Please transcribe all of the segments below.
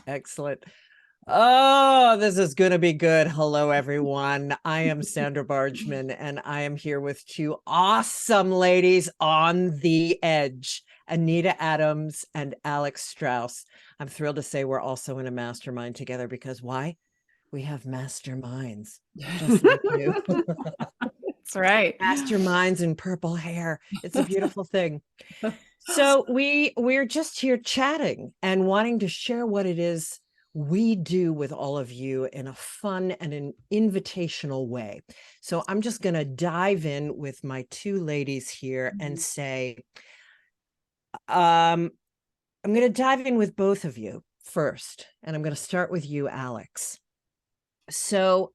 Excellent. Oh, this is going to be good. Hello, everyone. I am Sandra Bargman, and I am here with two awesome ladies on the edge, Anita Adams and Alex Strauss. I'm thrilled to say we're also in a mastermind together because why? We have masterminds, just like you. That's right. Masterminds and purple hair. It's a beautiful thing. So we're just here chatting and wanting to share what it is we do with all of you in a fun and an invitational way. So I'm just going to dive in with my two ladies here and say, I'm going to dive in with both of you first, and I'm going to start with you, Alex. So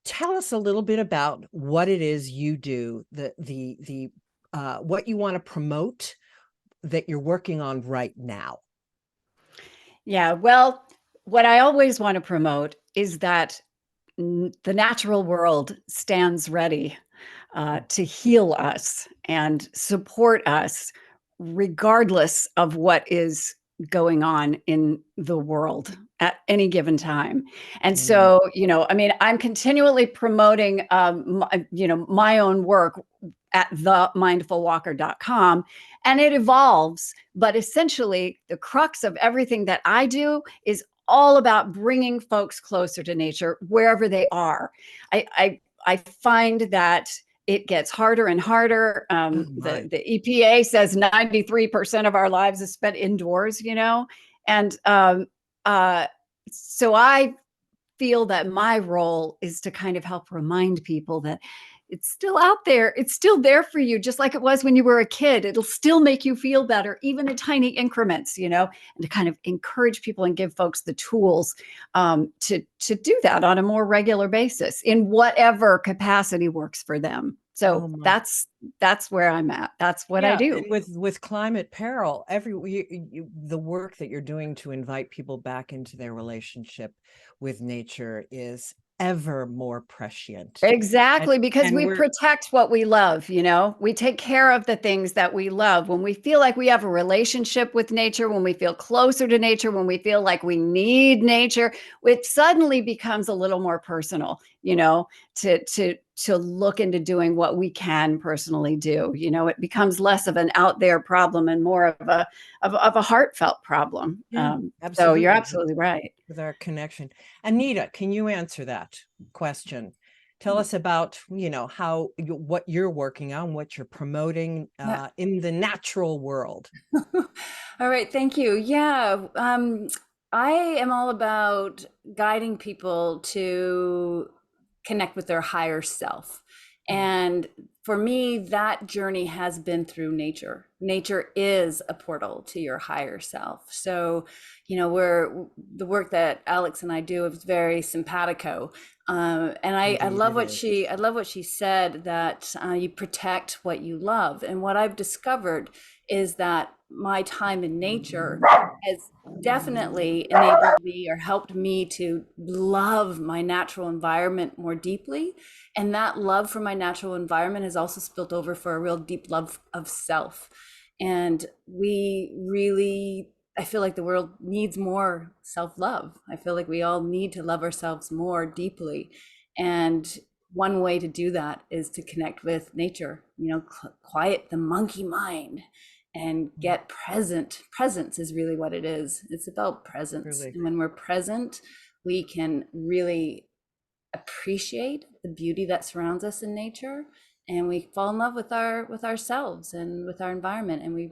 tell us a little bit about what it is you do, what you want to promote that you're working on right now. Yeah, well, what I always want to promote is that the natural world stands ready to heal us and support us, regardless of what is going on in the world at any given time. And so, I mean, I'm continually promoting, my own work at themindfulwalker.com, and it evolves. But essentially, the crux of everything that I do is all about bringing folks closer to nature wherever they are. I find that it gets harder and harder. The EPA says 93% of our lives is spent indoors, and so I feel that my role is to kind of help remind people that it's still out there. It's still there for you, just like it was when you were a kid. It'll still make you feel better, even in tiny increments, and to kind of encourage people and give folks the tools to do that on a more regular basis in whatever capacity works for them. So that's where I'm at. That's what I do. With climate peril, the work that you're doing to invite people back into their relationship with nature is ever more prescient. Exactly, because we protect what we love, we take care of the things that we love. When we feel like we have a relationship with nature, when we feel closer to nature, when we feel like we need nature, it suddenly becomes a little more personal, to look into doing what we can personally do. It becomes less of an out there problem and more of a heartfelt problem. So you're absolutely right. With our connection. Anita, can you answer that question? Tell us about, what you're working on, what you're promoting in the natural world. All right, thank you. Yeah, I am all about guiding people to connect with their higher self. And for me, that journey has been through nature. Nature is a portal to your higher self. So, the work that Alex and I do is very simpatico. And I love what she said, that you protect what you love. And what I've discovered is that my time in nature has definitely enabled me or helped me to love my natural environment more deeply. And that love for my natural environment has also spilled over for a real deep love of self. And I feel like the world needs more self-love. I feel like we all need to love ourselves more deeply. And one way to do that is to connect with nature, quiet the monkey mind and get present. Presence is really what it is. It's about presence. Really. And when we're present, we can really appreciate the beauty that surrounds us in nature, and we fall in love with ourselves and with our environment. And we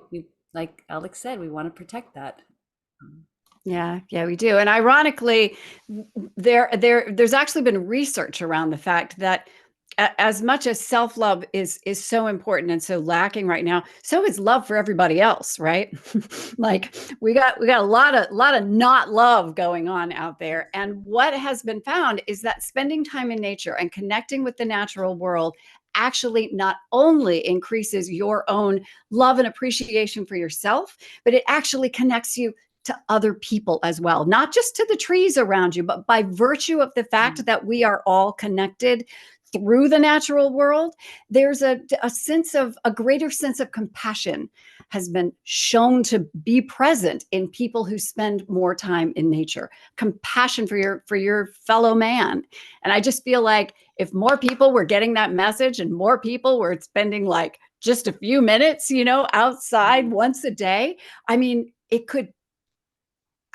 like Alex said, we want to protect that. Yeah, we do. And ironically, there's actually been research around the fact that as much as self-love is so important and so lacking right now, so is love for everybody else, right? Like we got a lot of not love going on out there. And what has been found is that spending time in nature and connecting with the natural world actually not only increases your own love and appreciation for yourself, but it actually connects you to other people as well, not just to the trees around you, but by virtue of the fact that we are all connected through the natural world, there's a greater sense of compassion has been shown to be present in people who spend more time in nature. Compassion for your fellow man. And I just feel like if more people were getting that message and more people were spending like just a few minutes, outside once a day, I mean, it could,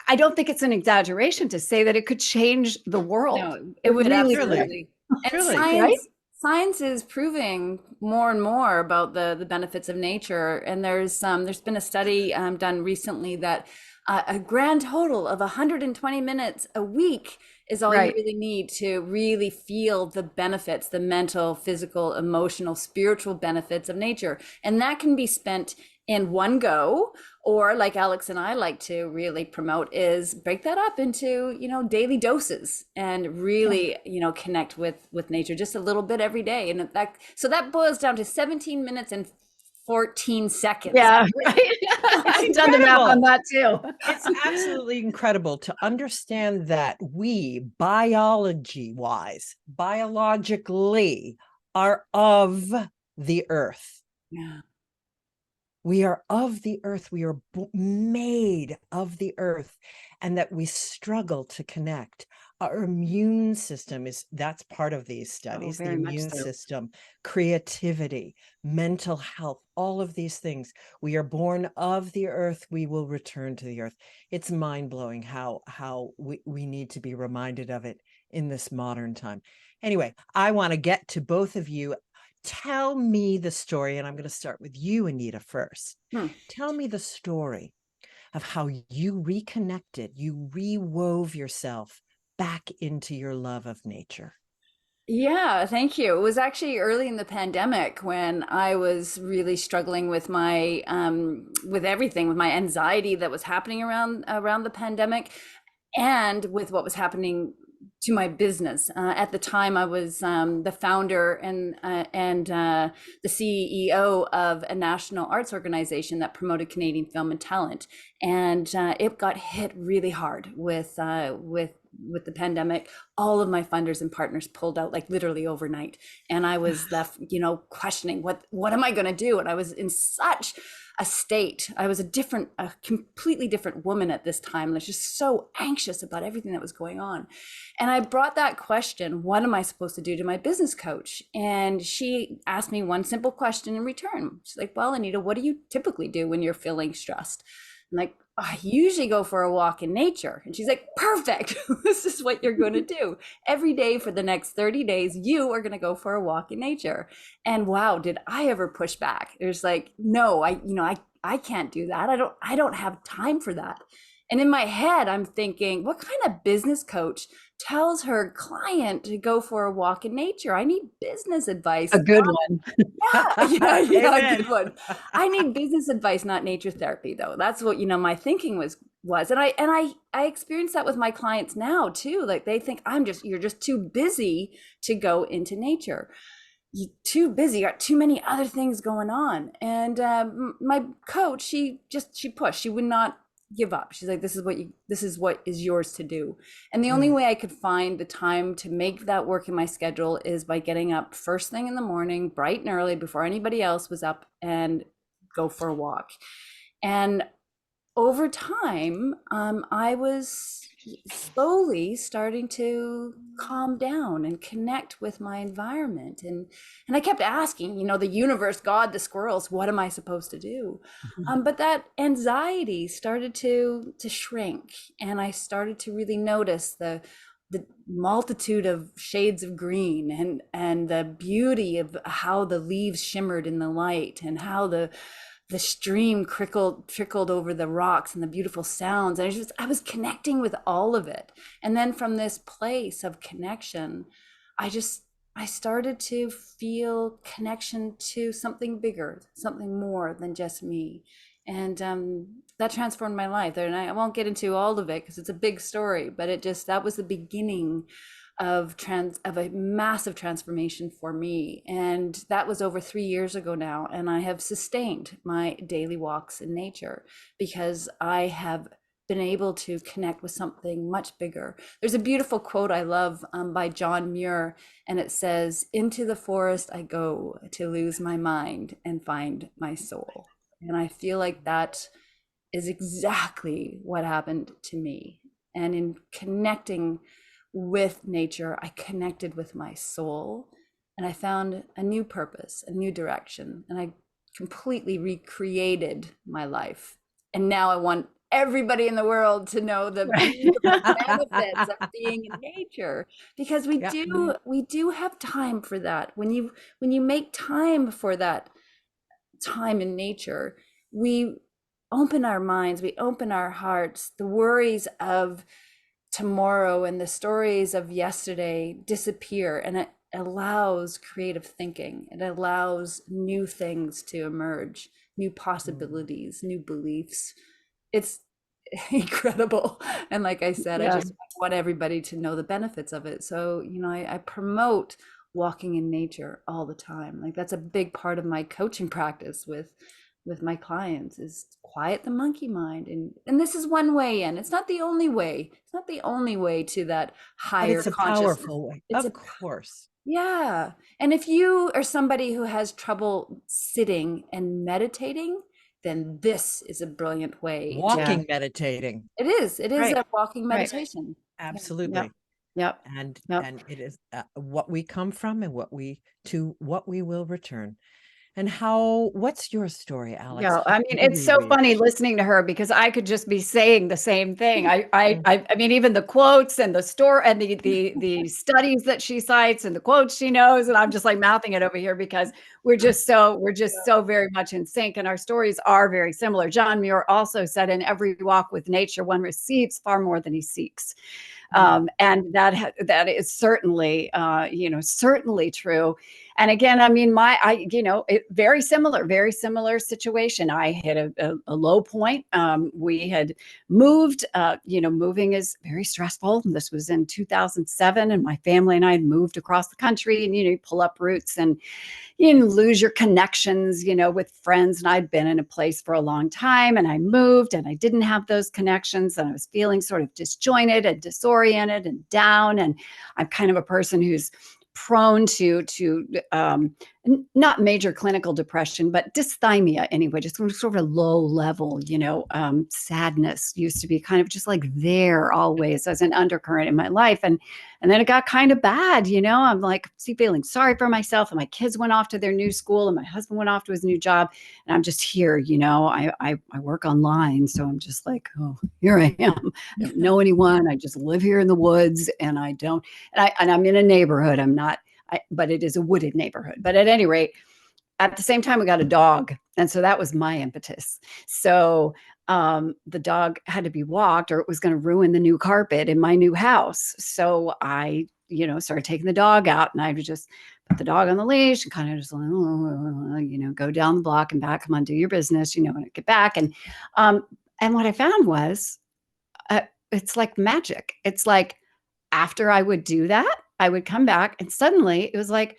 I don't think it's an exaggeration to say that it could change the world. No, it would really absolutely. And Truly. Right? science is proving more and more about the benefits of nature. And there's been a study done recently that a grand total of 120 minutes a week is all you Right. really need to really feel the benefits, the mental, physical, emotional, spiritual benefits of nature. And that can be spent in one go, or like Alex and I like to really promote, is break that up into, daily doses and really, connect with nature just a little bit every day. And that boils down to 17 minutes and 14 seconds. Yeah, right. I've done the math on that too. It's absolutely incredible to understand that we, biologically, are of the earth. Yeah. We are of the earth. We are made of the earth, and that we struggle to connect. Our immune system that's part of these studies, the very much immune so. system, creativity, mental health, all of these things. We are born of the earth. We will return to the earth. It's mind-blowing how we need to be reminded of it in this modern time. Anyway, I want to get to both of you. Tell me the story, and I'm going to start with you, Anita, first. Tell me the story of how you reconnected, you rewove yourself back into your love of nature. Yeah, thank you. It was actually early in the pandemic when I was really struggling with my with everything, with my anxiety that was happening around the pandemic, and with what was happening to my business. At the time, I was the founder and the CEO of a national arts organization that promoted Canadian film and talent, and it got hit really hard with the pandemic. All of my funders and partners pulled out like literally overnight, and I was left, questioning what am I going to do? And I was in such a state. I was a completely different woman at this time. I was just so anxious about everything that was going on. And I brought that question, what am I supposed to do, to my business coach? And she asked me one simple question in return. She's like, well, Anita, what do you typically do when you're feeling stressed? I'm like, I usually go for a walk in nature. And she's like, perfect. This is what you're going to do. Every day for the next 30 days, you are going to go for a walk in nature. And wow, did I ever push back? There's like, no, I can't do that. I don't have time for that. And in my head, I'm thinking, what kind of business coach tells her client to go for a walk in nature? I need business advice. A good one. Yeah, a good one. I need business advice, not nature therapy, though. That's what, my thinking was. And I experience that with my clients now too. Like they think you're just too busy to go into nature. You're too busy, got too many other things going on. And my coach, she pushed. She would not give up. She's like, this is what is yours to do. And the only way I could find the time to make that work in my schedule is by getting up first thing in the morning, bright and early, before anybody else was up, and go for a walk. And over time, I was slowly starting to calm down and connect with my environment. And I kept asking, the universe, God, the squirrels, what am I supposed to do? But that anxiety started to shrink. And I started to really notice the multitude of shades of green and the beauty of how the leaves shimmered in the light, and how the stream trickled over the rocks, and the beautiful sounds. And I was connecting with all of it. And then from this place of connection, I started to feel connection to something bigger, something more than just me. And that transformed my life. And I won't get into all of it because it's a big story, but that was the beginning of a massive transformation for me. And that was over 3 years ago now. And I have sustained my daily walks in nature because I have been able to connect with something much bigger. There's a beautiful quote I love by John Muir, and it says, "Into the forest I go to lose my mind and find my soul." And I feel like that is exactly what happened to me. And in connecting with nature, I connected with my soul, and I found a new purpose, a new direction, and I completely recreated my life. And now I want everybody in the world to know the beautiful benefits of being in nature, because we Yeah. do have time for that. When you make time for that time in nature, we open our minds, we open our hearts. The worries of tomorrow and the stories of yesterday disappear, and it allows creative thinking. It allows new things to emerge, new possibilities, new beliefs. It's incredible. And like I said, I Yeah. just want everybody to know the benefits of it. So, I promote walking in nature all the time. Like, that's a big part of my coaching practice with my clients, is quiet the monkey mind. And this is one way in. It's not the only way. It's not the only way to that But higher it's a consciousness. powerful way. It's Of a course. Yeah. And if you are somebody who has trouble sitting and meditating, then this is a brilliant way to. Yeah. Walking, meditating. It is. It is Right. a walking Right. meditation. Yeah. Yep. Absolutely. Yep. And Yep. it is what we come from and what we will return. And what's your story, Alex? Yeah, How I mean, do it's we so reach? funny listening to her, because I could just be saying the same thing. Mm. I mean, even the quotes and the store and the studies that she cites and the quotes she knows, and I'm just like mouthing it over here, because we're just so very much in sync, and our stories are very similar. John Muir also said, "In every walk with nature, one receives far more than he seeks." And that is certainly, certainly true. And again, I mean, very similar situation. I hit a low point. We had moved. Moving is very stressful. This was in 2007, and my family and I had moved across the country. And you pull up roots, and you lose your connections, with friends. And I'd been in a place for a long time, and I moved, and I didn't have those connections, and I was feeling sort of disjointed and disoriented and down. And I'm kind of a person who's prone to not major clinical depression, but dysthymia anyway, just sort of low level, sadness used to be kind of just like there always as an undercurrent in my life. And then it got kind of bad, I'm like feeling sorry for myself, and my kids went off to their new school, and my husband went off to his new job, and I'm just here, I work online. So I'm just like, oh, here I am. I don't know anyone. I just live here in the woods, and I'm in a neighborhood. But it is a wooded neighborhood. But at any rate, at the same time, we got a dog. And so that was my impetus. So the dog had to be walked, or it was going to ruin the new carpet in my new house. So I, started taking the dog out, and I would just put the dog on the leash and kind of just, go down the block and back. Come on, do your business, and I get back. And what I found was, it's like magic. It's like, after I would do that, I would come back, and suddenly it was like,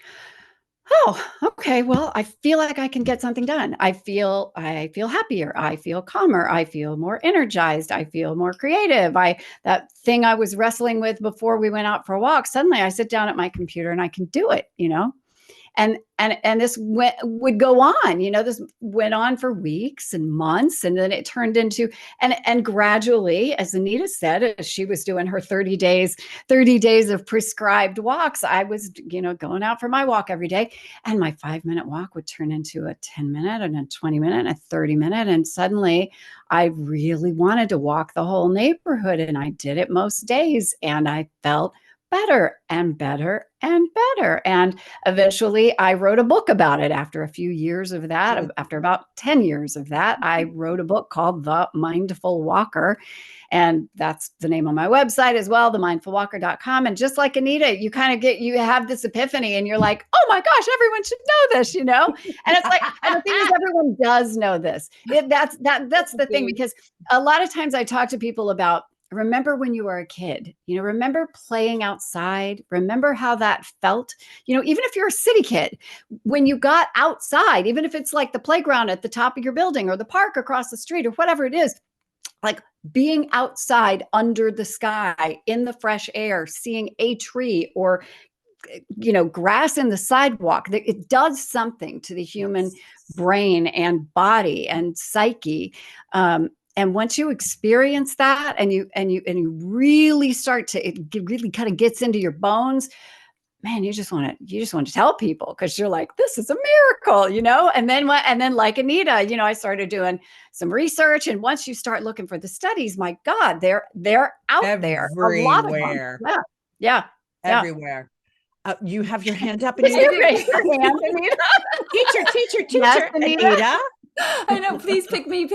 oh, okay, well, I feel like I can get something done. I feel happier. I feel calmer. I feel more energized. I feel more creative. That thing I was wrestling with before we went out for a walk, suddenly I sit down at my computer and I can do it, and this would go on, this went on for weeks and months, and then it turned into, and gradually, as Anita said, as she was doing her 30 days of prescribed walks, I was, going out for my walk every day, and my 5-minute walk would turn into a 10-minute and a 20-minute and a 30-minute. And suddenly I really wanted to walk the whole neighborhood, and I did it most days, and I felt better and better and better. And eventually I wrote a book about it after a few years of that. After about 10 years of that, I wrote a book called The Mindful Walker. And that's the name on my website as well, themindfulwalker.com. And just like Anita, you have this epiphany, and you're like, oh my gosh, everyone should know this, And it's like, and the thing is, everyone does know this. That's the thing, because a lot of times I talk to people about, remember when you were a kid, remember playing outside, remember how that felt, even if you're a city kid, when you got outside, even if it's like the playground at the top of your building or the park across the street or whatever it is, like being outside under the sky in the fresh air, seeing a tree or grass in the sidewalk, it does something to the human brain and body and psyche. And once you experience that, and you really start to, it really kind of gets into your bones, man, you just want to tell people, because you're like, this is a miracle, you know? And then like Anita, you know, I started doing some research, and once you start looking for the studies, my God, they're out there, a lot of them. Everywhere. Yeah. Everywhere. You have your hand up, Did Anita. you raise your hand, Anita? Teacher, Yes, Anita. I know, please pick me.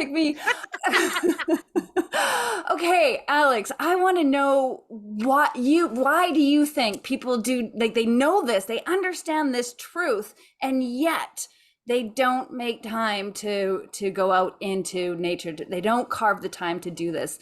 Okay, Alex, I want to know why do you think people do, like, they know this, they understand this truth, and yet they don't make time to go out into nature. They don't carve the time to do this.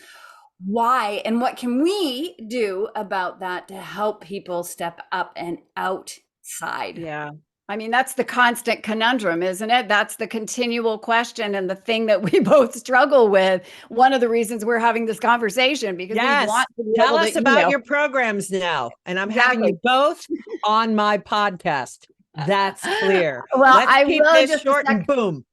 Why, and what can we do about that to help people step up and outside? Yeah. I mean, that's the constant conundrum, isn't it? That's the continual question, and the thing that we both struggle with. One of the reasons we're having this conversation, because we want to be Tell able us to, about your programs now. And I'm having you both on my podcast. That's clear. Well, Let's I keep will this just short and boom.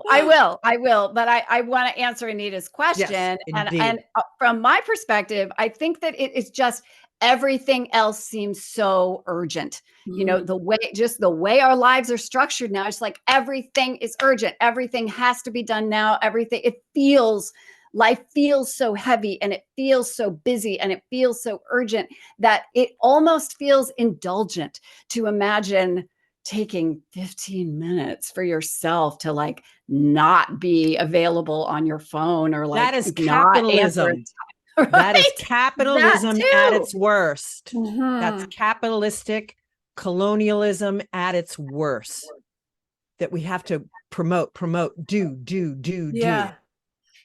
I will, but I want to answer Anita's question. Yes, and from my perspective, I think that it is just, everything else seems so urgent. You know, the way our lives are structured now, it's like everything is urgent. Everything has to be done now. Life feels so heavy, and it feels so busy, and it feels so urgent, that it almost feels indulgent to imagine taking 15 minutes for yourself to, like, not be available on your phone, or like that is not answer capitalism. right? That is capitalism at its worst. That's capitalistic colonialism at its worst. That we have to promote, do. Yeah.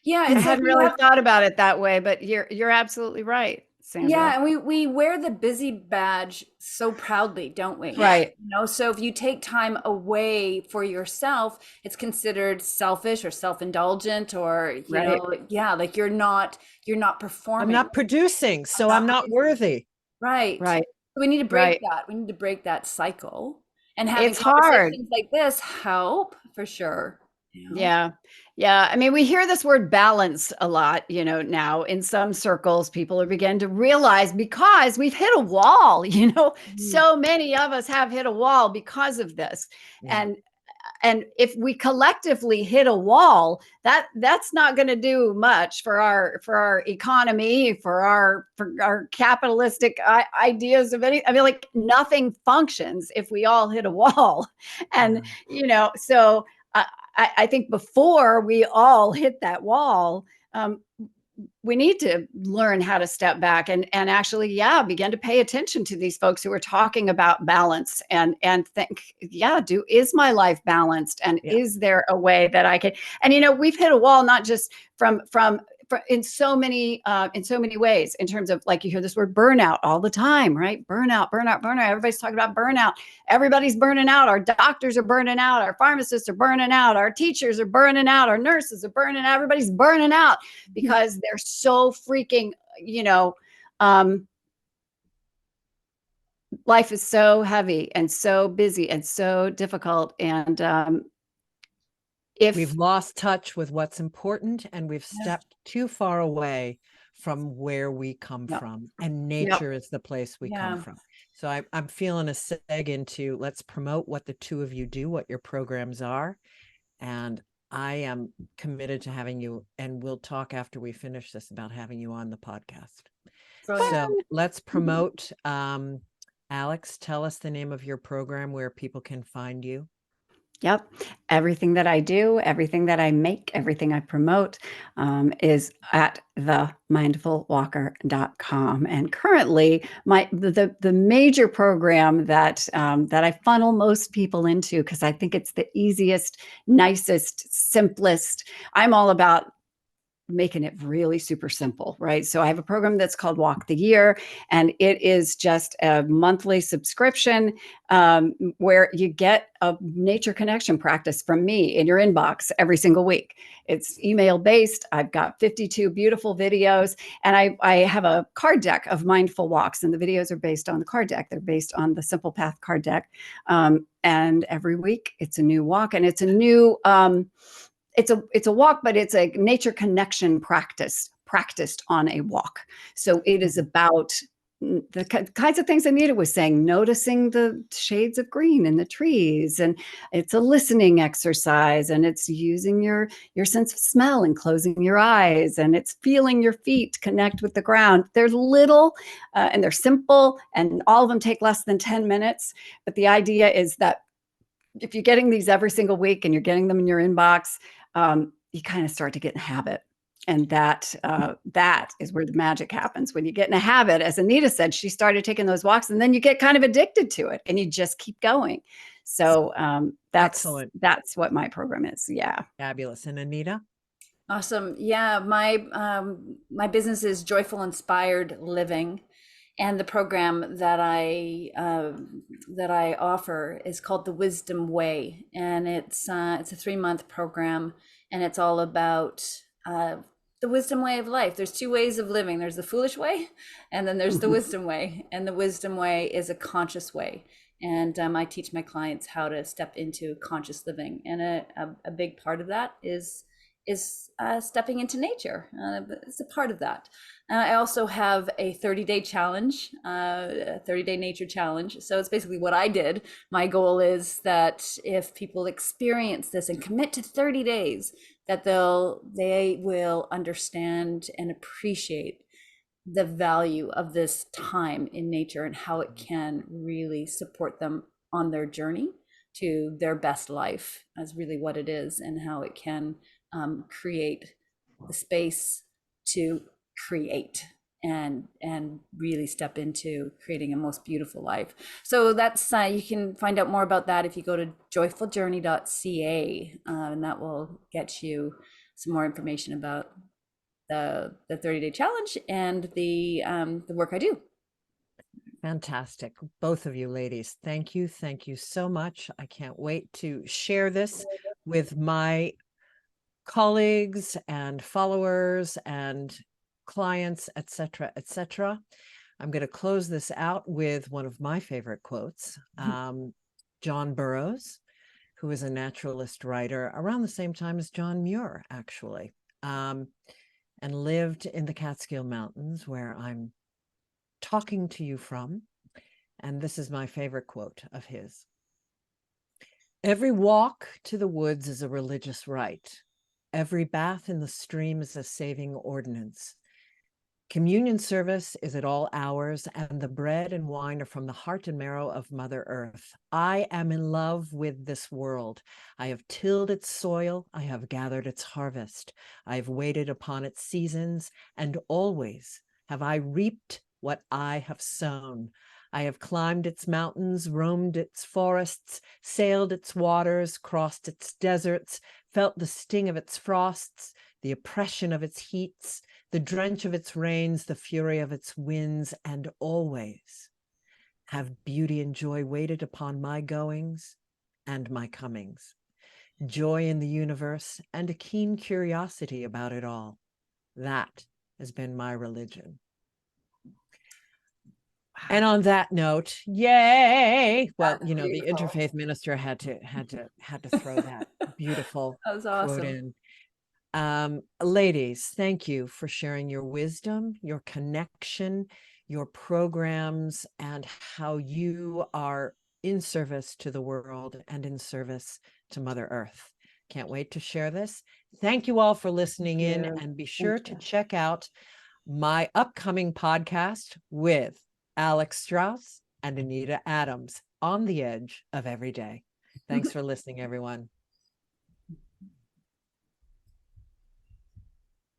I hadn't really thought about it that way, but you're absolutely right, Sandra. Yeah, and we wear the busy badge so proudly, don't we? Right. You know, so if you take time away for yourself, it's considered selfish or self-indulgent, or you know, yeah, like you're not performing. I'm not producing, so I'm not worthy. Right. Right. We need to break that. We need to break that cycle. And having It's hard. conversations like this help, for sure. You know? Yeah. Yeah. I mean, we hear this word balance a lot, you know, now in some circles. People are beginning to realize, because we've hit a wall, you know, so many of us have hit a wall because of this. Yeah. And if we collectively hit a wall, that's not going to do much for our economy, for our capitalistic ideas of any. I mean, like, nothing functions if we all hit a wall. And you know, so I think before we all hit that wall, we need to learn how to step back and actually, begin to pay attention to these folks who are talking about balance, and think, is my life balanced? And is there a way that I can, and, you know, we've hit a wall, not just from in so many ways, in terms of, like, you hear this word burnout all the time, right? Burnout. Everybody's talking about burnout. Everybody's burning out. Our doctors are burning out. Our pharmacists are burning out. Our teachers are burning out. Our nurses are burning out. Everybody's burning out because they're so freaking, you know, life is so heavy and so busy and so difficult. And if we've lost touch with what's important, and we've stepped too far away from where we come from, and nature is the place we come from. So I'm feeling a seg into, let's promote what the two of you do, what your programs are. And I am committed to having you, and we'll talk after we finish this about having you on the podcast. So let's promote. Alex, tell us the name of your program, where people can find you. Yep. Everything that I do, everything that I make, everything I promote is at themindfulwalker.com. And currently, the major program that I funnel most people into, because I think it's the easiest, nicest, simplest. I'm all about making it really super simple, right? So I have a program that's called Walk the Year, and it is just a monthly subscription where you get a nature connection practice from me in your inbox every single week. It's email based. I've got 52 beautiful videos, and I have a card deck of mindful walks, and the videos are based on the card deck. They're based on the Simple Path card deck. And every week it's a new walk, and it's a new, it's a walk, but it's a nature connection practice practiced on a walk. So it is about the kinds of things Anita was saying, noticing the shades of green in the trees, and it's a listening exercise, and it's using your sense of smell and closing your eyes, and it's feeling your feet connect with the ground. They're little and they're simple, and all of them take less than 10 minutes. But the idea is that if you're getting these every single week and you're getting them in your inbox, you kind of start to get in a habit. And that is where the magic happens. When you get in a habit, as Anita said, she started taking those walks, and then you get kind of addicted to it, and you just keep going. So that's what my program is. Yeah, fabulous. And Anita? Awesome. Yeah, my business is Joyful Inspired Living, and the program that I offer is called the Wisdom Way, and it's a 3-month program, and it's all about the wisdom way of life. There's 2 ways of living. There's the foolish way, and then there's the wisdom way. And the wisdom way is a conscious way. And I teach my clients how to step into conscious living. And a big part of that is stepping into nature. It's a part of that. I also have a 30-day challenge, a 30-day nature challenge. So it's basically what I did. My goal is that if people experience this and commit to 30 days, that they will understand and appreciate the value of this time in nature and how it can really support them on their journey to their best life, as really what it is, and how it can create the space to create and really step into creating a most beautiful life. So that's you can find out more about that if you go to joyfuljourney.ca, and that will get you some more information about the 30-day challenge and the work I do. Fantastic. Both of you ladies. Thank you. Thank you so much. I can't wait to share this with my colleagues and followers and clients, etc., etc. I'm going to close this out with one of my favorite quotes. John Burroughs, who is a naturalist writer around the same time as John Muir, actually, and lived in the Catskill Mountains, where I'm talking to you from. And this is my favorite quote of his. Every walk to the woods is a religious rite. Every bath in the stream is a saving ordinance. Communion service is at all hours, and the bread and wine are from the heart and marrow of Mother Earth. I am in love with this world. I have tilled its soil. I have gathered its harvest. I have waited upon its seasons, and always have I reaped what I have sown. I have climbed its mountains, roamed its forests, sailed its waters, crossed its deserts, felt the sting of its frosts, the oppression of its heats, the drench of its rains, the fury of its winds, and always have beauty and joy waited upon my goings and my comings, joy in the universe, and a keen curiosity about it all. That has been my religion. And on that note, yay! Well, you know, the interfaith minister had to throw that beautiful That was awesome. quote in. Ladies, thank you for sharing your wisdom, your connection, your programs, and how you are in service to the world and in service to Mother Earth. Can't wait to share this. Thank you all for listening in, and be sure to check out my upcoming podcast with Alex Strauss and Anita Adams, On the Edge of Every Day. Thanks for listening, everyone.